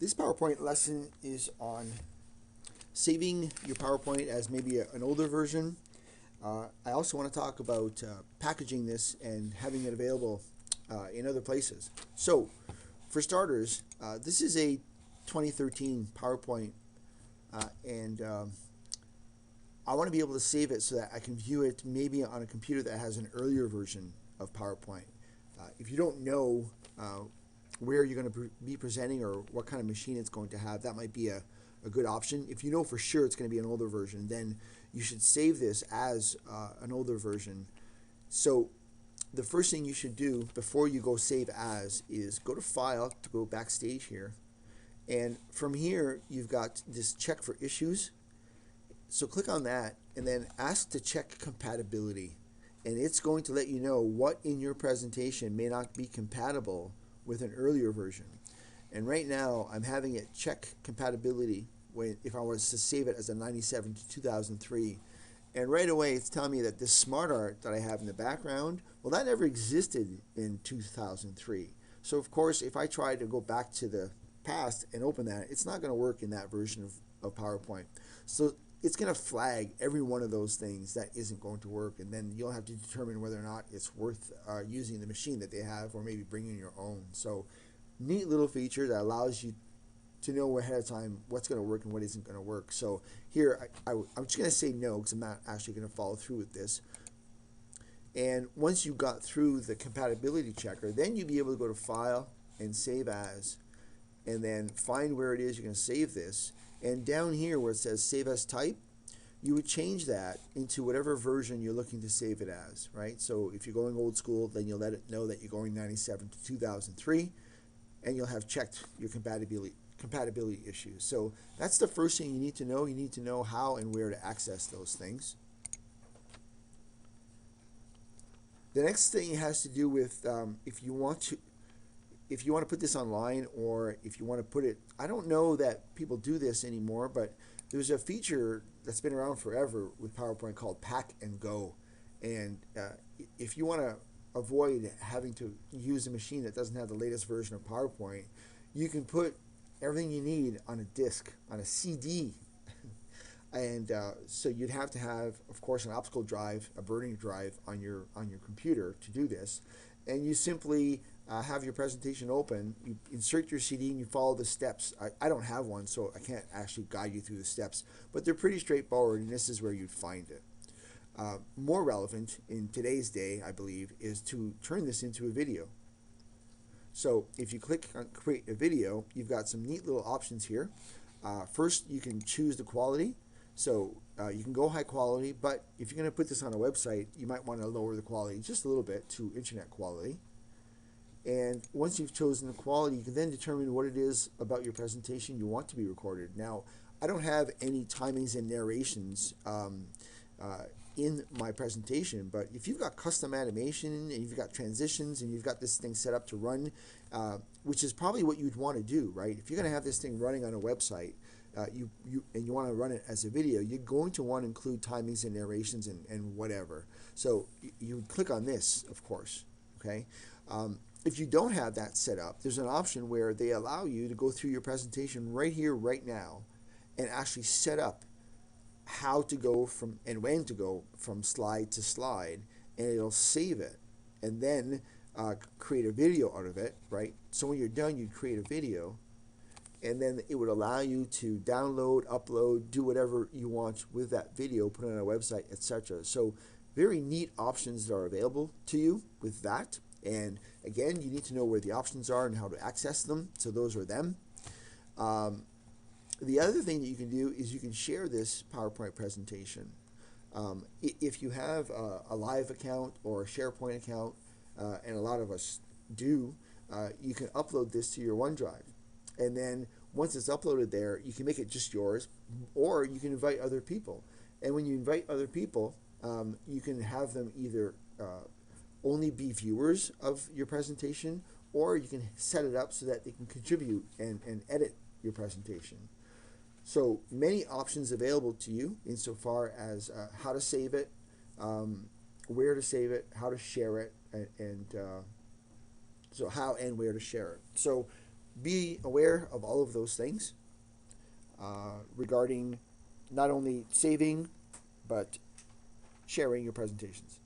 This PowerPoint lesson is on saving your PowerPoint as maybe an older version. I also want to talk about packaging this and having it available in other places. So, for starters, this is a 2013 PowerPoint, and I want to be able to save it so that I can view it maybe on a computer that has an earlier version of PowerPoint. If you don't know where you're going to be presenting or what kind of machine it's going to have, that might be a good option. If you know for sure it's going to be an older version, then you should save this as an older version. So the first thing you should do before you go save as is go to File, to go backstage here, and from here you've got this check for issues. So click on that and then ask to check compatibility, and it's going to let you know what in your presentation may not be compatible with an earlier version. And right now I'm having it check compatibility if I was to save it as a 97 to 2003, and right away it's telling me that this smart art that I have in the background, well, that never existed in 2003. So of course if I try to go back to the past and open that, it's not going to work in that version of PowerPoint. So it's going to flag every one of those things that isn't going to work, and then you'll have to determine whether or not it's worth using the machine that they have or maybe bringing your own. So neat little feature that allows you to know ahead of time what's going to work and what isn't going to work. So here I'm just going to say no because I'm not actually going to follow through with this. And once you got through the compatibility checker, then you'll be able to go to File and Save As, and then find where it is you're going to save this. And down here where it says Save As Type, you would change that into whatever version you're looking to save it as, right? So if you're going old school, then you'll let it know that you're going 97 to 2003, and you'll have checked your compatibility issues. So that's the first thing you need to know. You need to know how and where to access those things. The next thing has to do with if you want to put this online, or if you want to put it, I don't know that people do this anymore, but there's a feature that's been around forever with PowerPoint called Pack and Go. And if you want to avoid having to use a machine that doesn't have the latest version of PowerPoint, you can put everything you need on a disk, on a CD. And so you'd have to have, of course, an optical drive, a burning drive on your computer to do this. And you simply have your presentation open, you insert your CD, and you follow the steps. I don't have one, so I can't actually guide you through the steps, but they're pretty straightforward, and this is where you'd find it. More relevant in today's day, I believe, is to turn this into a video. So if you click on Create a Video, you've got some neat little options here. First, you can choose the quality. So you can go high quality, but if you're going to put this on a website, you might want to lower the quality just a little bit to internet quality. And once you've chosen the quality, you can then determine what it is about your presentation you want to be recorded. Now, I don't have any timings and narrations in my presentation, but if you've got custom animation and you've got transitions and you've got this thing set up to run, which is probably what you'd want to do, right? If you're going to have this thing running on a website, and you want to run it as a video, you're going to want to include timings and narrations and whatever. So you would click on this, of course, okay? If you don't have that set up, there's an option where they allow you to go through your presentation right here, right now, and actually set up how to go from and when to go from slide to slide, and it'll save it and then create a video out of it, right? So when you're done, you'd create a video, and then it would allow you to download, upload, do whatever you want with that video, put it on a website, etc. So very neat options that are available to you with that. And again, you need to know where the options are and how to access them. So those are them. The other thing that you can do is you can share this PowerPoint presentation. If you have a live account or a SharePoint account, and a lot of us do, you can upload this to your OneDrive. And then once it's uploaded there, you can make it just yours, or you can invite other people. And when you invite other people, you can have them either only be viewers of your presentation, or you can set it up so that they can contribute and edit your presentation. So many options available to you insofar as how to save it, where to save it, how to share it, and so how and where to share it. So be aware of all of those things regarding not only saving but sharing your presentations.